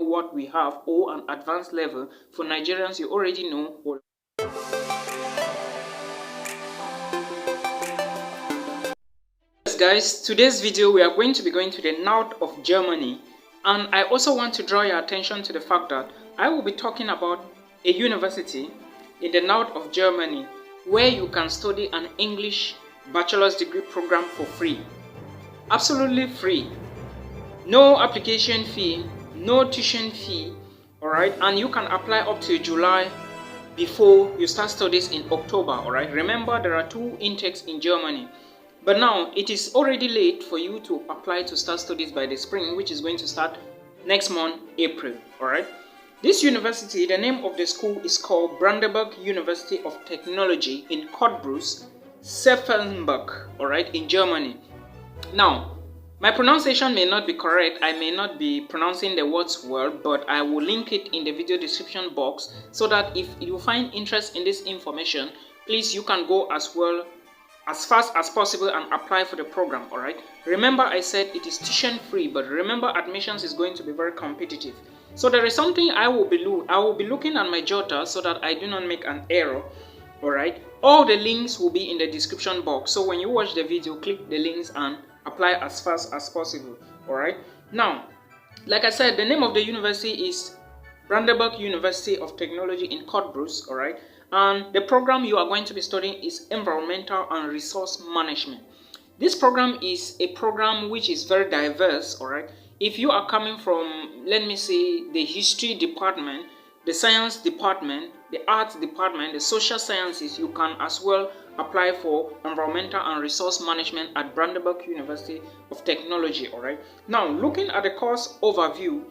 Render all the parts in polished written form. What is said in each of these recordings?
what we have, or an advanced level. For Nigerians, you already know. Yes guys, today's video we are going to be going to the north of Germany, and I also want to draw your attention to the fact that I will be talking about a university in the north of Germany where you can study an English bachelor's degree program for free. Absolutely free. No application fee, no tuition fee, alright, and you can apply up to July before you start studies in October, alright. Remember, there are 2 intakes in Germany, but now it is already late for you to apply to start studies by the spring, which is going to start next month, April, alright. This university, the name of the school is called Brandenburg University of Technology in Cottbus Germany, alright, in Germany. Now, my pronunciation may not be correct, I may not be pronouncing the words well, but I will link it in the video description box so that if you find interest in this information, please you can go as fast as possible and apply for the program, alright? Remember, I said it is tuition free, but remember, admissions is going to be very competitive. So there is something I will be looking at my jotter so that I do not make an error, alright? All the links will be in the description box, so when you watch the video, click the links and apply as fast as possible, alright? Now, like I said, the name of the university is Brandenburg University of Technology in Cottbus, alright? And the program you are going to be studying is Environmental and Resource Management. This program is a program which is very diverse, alright? If you are coming from, let me say, the history department, the science department, the arts department, the social sciences, you can as well apply for Environmental and Resource Management at Brandenburg University of Technology, alright? Now, looking at the course overview,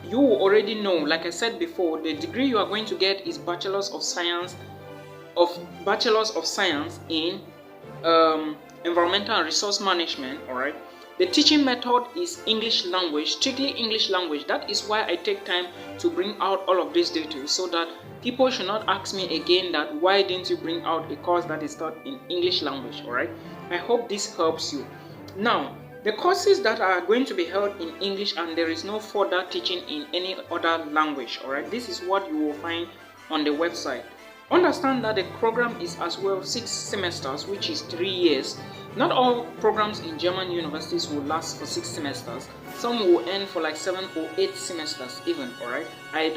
you already know, like I said before, the degree you are going to get is Bachelor of Science in Environmental and Resource Management, alright? The teaching method is English language, strictly English language. That is why I take time to bring out all of these details so that people should not ask me again that why didn't you bring out a course that is taught in English language, alright? I hope this helps you. Now, the courses that are going to be held in English and there is no further teaching in any other language, alright? This is what you will find on the website. Understand that the program is as well 6 semesters, which is 3 years. Not all programs in German universities will last for 6 semesters. Some will end for like 7 or 8 semesters even, alright? I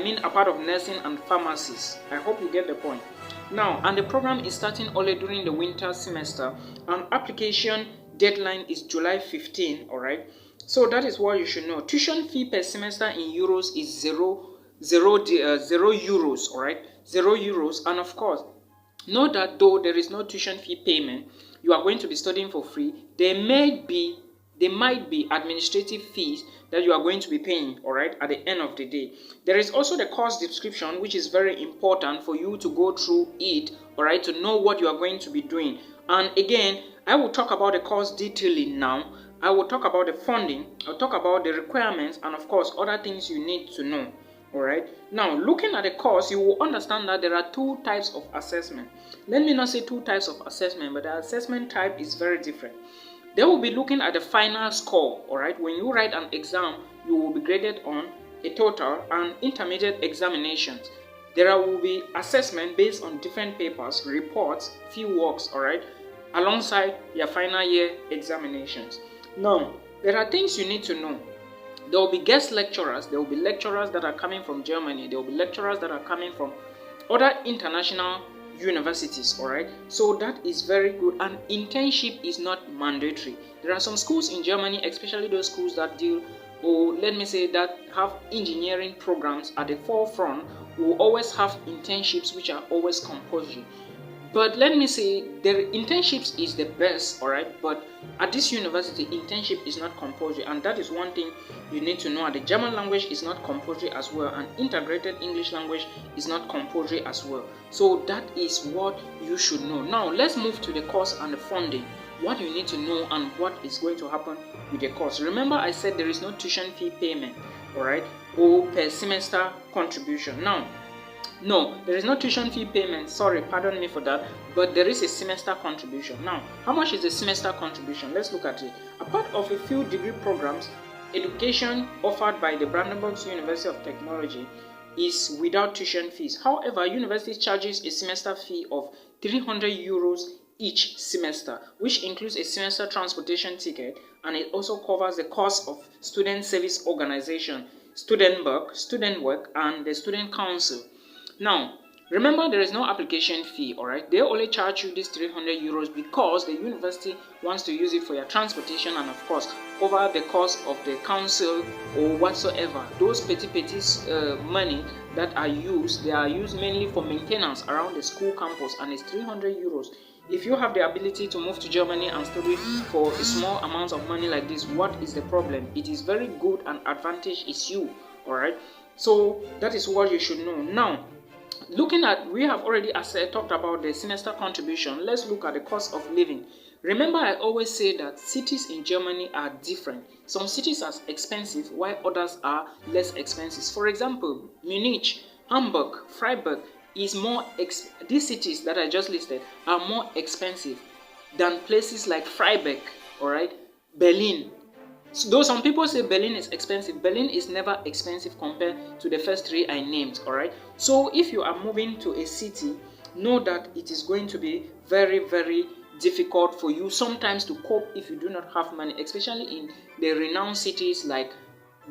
mean a part of nursing and pharmacies. I hope you get the point. Now, and the program is starting only during the winter semester, and application deadline is July 15, alright? So that is what you should know. Tuition fee per semester in euros is 0 euros, alright? 0 euros, and of course, know that though there is no tuition fee payment, you are going to be studying for free. There might be administrative fees that you are going to be paying, alright, at the end of the day. There is also the course description, which is very important for you to go through it, alright, to know what you are going to be doing. And again, I will talk about the course detailing now. I will talk about the funding, I'll talk about the requirements, and of course, other things you need to know. Alright, now looking at the course, you will understand that there are 2 types of assessment. Let me not say 2 types of assessment, but the assessment type is very different. They will be looking at the final score, alright? When you write an exam, you will be graded on a total and intermediate examinations. There will be assessment based on different papers, reports, field works, alright? Alongside your final year examinations. Now, there are things you need to know. There will be guest lecturers, there will be lecturers that are coming from Germany, there will be lecturers that are coming from other international universities, alright? So that is very good, and internship is not mandatory. There are some schools in Germany, especially those schools that deal, or let me say that have engineering programs at the forefront, will always have internships which are always compulsory. But let me say, the internships is the best, alright? But at this university, internship is not compulsory, and that is one thing you need to know. The German language is not compulsory as well, and integrated English language is not compulsory as well. So that is what you should know. Now, let's move to the course and the funding. What you need to know and what is going to happen with the course. Remember, I said there is no tuition fee payment, alright? Or per semester contribution. Now, no, there is no tuition fee payment, sorry, pardon me for that, but there is a semester contribution. Now, how much is the semester contribution? Let's look at it. A part of a few degree programs, education offered by the Brandenburg University of Technology is without tuition fees. However, university charges a semester fee of 300 euros each semester, which includes a semester transportation ticket, and it also covers the cost of student service organization, student work, and the student council. Now, remember, there is no application fee, alright? They only charge you this 300 euros because the university wants to use it for your transportation and, of course, cover the cost of the council or whatsoever. Those petty money that are used, they are used mainly for maintenance around the school campus, and it's 300 euros. If you have the ability to move to Germany and study for a small amount of money like this, what is the problem? It is very good, and advantage is you, alright? So that is what you should know. Now, looking at, we have already talked about the semester contribution. Let's look at the cost of living. Remember, I always say that cities in Germany are different. Some cities are expensive while others are less expensive. For example, Munich, Hamburg, Freiburg is more these cities that I just listed are more expensive than places like Freiburg, alright, Berlin. So, though some people say Berlin is expensive, Berlin is never expensive compared to the first three I named, alright? So if you are moving to a city, know that it is going to be very, very difficult for you sometimes to cope if you do not have money, especially in the renowned cities like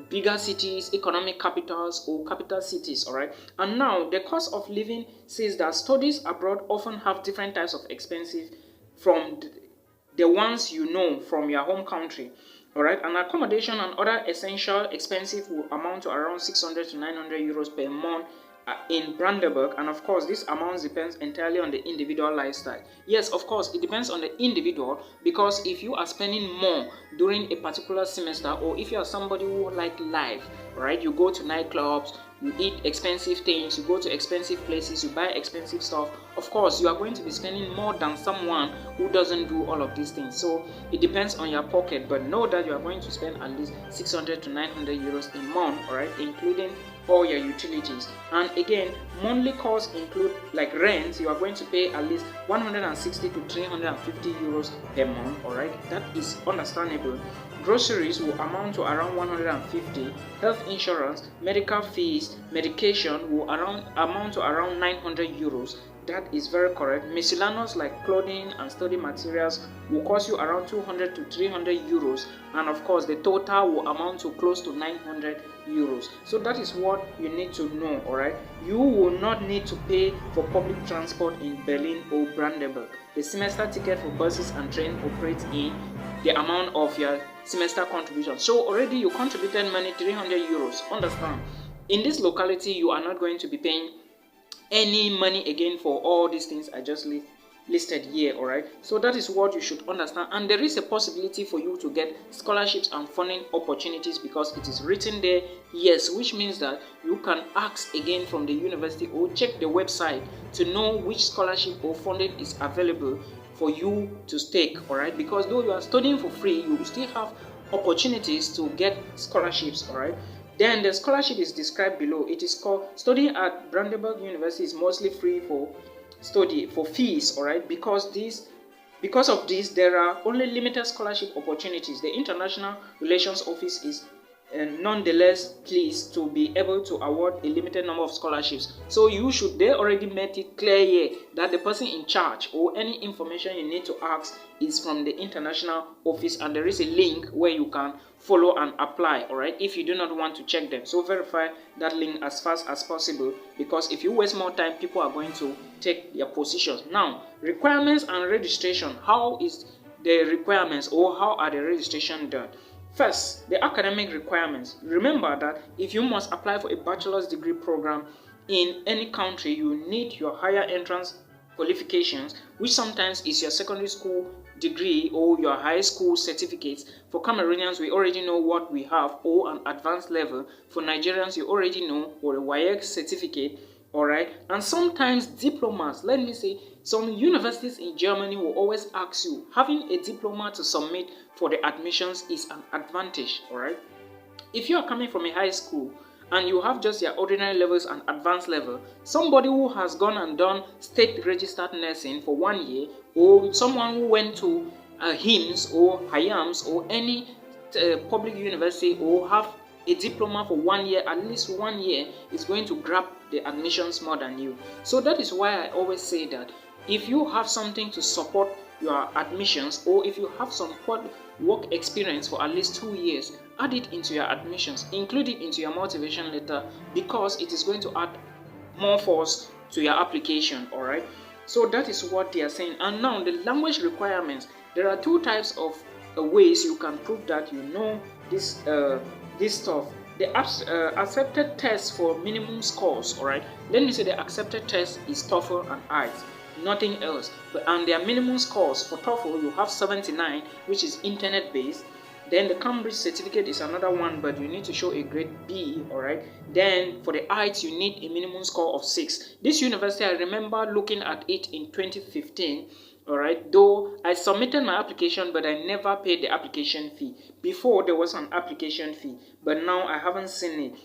bigger cities, economic capitals, or capital cities, alright? And now, the cost of living says that studies abroad often have different types of expenses from the ones you know from your home country. Alright, and accommodation and other essential expenses will amount to around 600 to 900 euros per month in Brandenburg, and of course this amount depends entirely on the individual lifestyle. Yes, of course it depends on the individual, because if you are spending more during a particular semester, or if you are somebody who like life, right, you go to nightclubs, you eat expensive things, you go to expensive places, you buy expensive stuff, of course you are going to be spending more than someone who doesn't do all of these things. So it depends on your pocket, but know that you are going to spend at least 600 to 900 euros a month, alright, including all your utilities. And again, monthly costs include like rent. You are going to pay at least 160 to 350 euros per month, alright, that is understandable. Groceries will amount to around 150. Health insurance, medical fees, medication will amount to around 900 euros. That is very correct. Miscellaneous like clothing and study materials will cost you around 200 to 300 euros, and of course the total will amount to close to 900 euros. So that is what you need to know, alright? You will not need to pay for public transport in Berlin or Brandenburg. The semester ticket for buses and trains operates in the amount of your semester contribution. So already you contributed money, 300 euros. Understand? In this locality, you are not going to be paying any money again for all these things I just listed here, alright? So that is what you should understand. And there is a possibility for you to get scholarships and funding opportunities because it is written there, yes, which means that you can ask again from the university or check the website to know which scholarship or funding is available for you to take, alright? Because though you are studying for free, you will still have opportunities to get scholarships, alright? Then the scholarship is described below. It is called studying at Brandenburg University is mostly free for fees, alright? Because of this, there are only limited scholarship opportunities. The International Relations Office is nonetheless pleased to be able to award a limited number of scholarships. So they already made it clear here that the person in charge or any information you need to ask is from the international office, and there is a link where you can follow and apply, alright, if you do not want to check them. So verify that link as fast as possible, because if you waste more time, people are going to take their positions. Now, requirements and registration. How is the requirements, or how are the registration done? First, the academic requirements. Remember that if you must apply for a bachelor's degree program in any country, you need your higher entrance qualifications, which sometimes is your secondary school degree or your high school certificates. For Cameroonians, we already know what we have, or an advanced level. For Nigerians, you already know, or a WAEC certificate, alright? And sometimes diplomas. Let me say, some universities in Germany will always ask you, having a diploma to submit for the admissions is an advantage, alright? If you are coming from a high school and you have just your ordinary levels and advanced level, somebody who has gone and done state registered nursing for 1 year, or someone who went to HIMSS or HIAMS or any public university or have a diploma for 1 year, at least 1 year, is going to grab the admissions more than you. So that is why I always say that if you have something to support your admissions, or if you have some work experience for at least 2 years, add it into your admissions, include it into your motivation letter, because it is going to add more force to your application. All right, so that is what they are saying. And now the language requirements, there are 2 types of ways you can prove that you know this stuff. The accepted test for minimum scores, all right, let me say the accepted test is TOEFL and IELTS, nothing else. And their minimum scores for TOEFL, you have 79, which is internet based. Then the Cambridge certificate is another one, but you need to show a grade B, all right. Then for the IELTS, you need a minimum score of 6. This university, I remember looking at it in 2015, all right, though I submitted my application, but I never paid the application fee. Before, there was an application fee, but now I haven't seen it.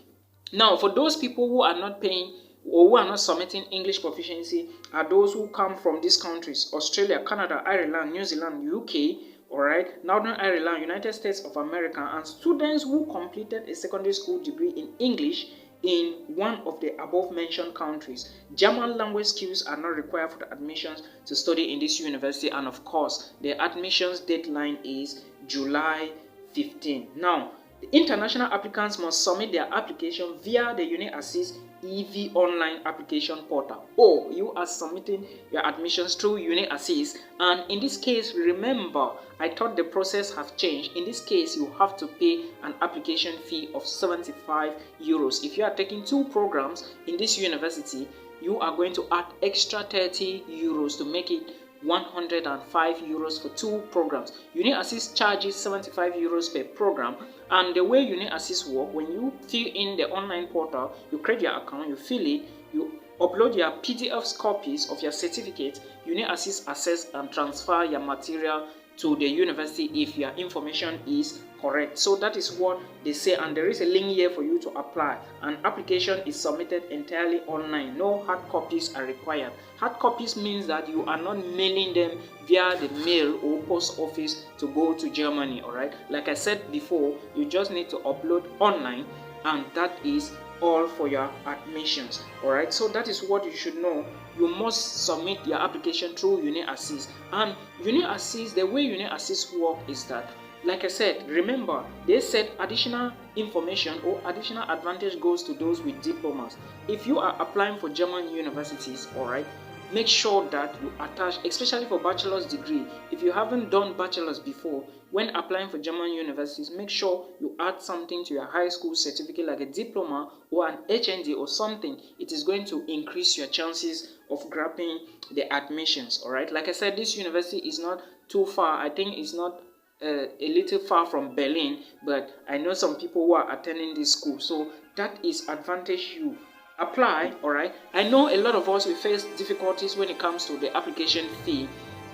Now, for those people who are not paying or who are not submitting English proficiency, are those who come from these countries: Australia, Canada, Ireland, New Zealand, UK, all right, Northern Ireland, United States of America, and students who completed a secondary school degree in English in one of the above mentioned countries. German language skills are not required for the admissions to study in this university, and of course the admissions deadline is July 15. Now, the international applicants must submit their application via the UniAssist EV online application portal, or you are submitting your admissions through UniAssist. And in this case, remember, I thought the process have changed. In this case, you have to pay an application fee of 75 euros. If you are taking 2 programs in this university, you are going to add extra 30 euros to make it 105 euros for 2 programs. UniAssist charges 75 euros per program. And the way UniAssist work, when you fill in the online portal, you create your account, you fill it, you upload your PDF copies of your certificate, UniAssist access and transfer your material to the university if your information is correct. So that is what they say, and there is a link here for you to apply. An application is submitted entirely online. No hard copies are required. Hard copies means that you are not mailing them via the mail or post office to go to Germany, all right? Like I said before, you just need to upload online, and that is all for your admissions. All right, so that is what you should know. You must submit your application through UniAssist. And UniAssist, the way UniAssist work is that, like I said, remember, they said additional information or additional advantage goes to those with diplomas. If you are applying for German universities, all right, make sure that you attach, especially for bachelor's degree. If you haven't done bachelor's before, when applying for German universities, make sure you add something to your high school certificate, like a diploma or an HND or something. It is going to increase your chances of grabbing the admissions. All right, like I said, this university is not too far. I think it's not a little far from Berlin, but I know some people who are attending this school, so that is advantage you apply. All right, I know a lot of us will face difficulties when it comes to the application fee.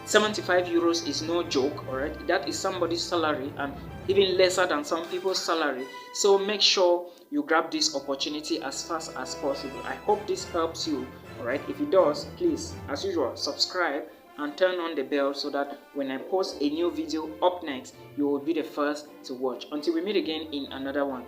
75 euros is no joke, all right? That is somebody's salary, and even lesser than some people's salary. So make sure you grab this opportunity as fast as possible. I hope this helps you, all right? If it does, please, as usual, subscribe and turn on the bell so that when I post a new video up next, you will be the first to watch. Until we meet again in another one.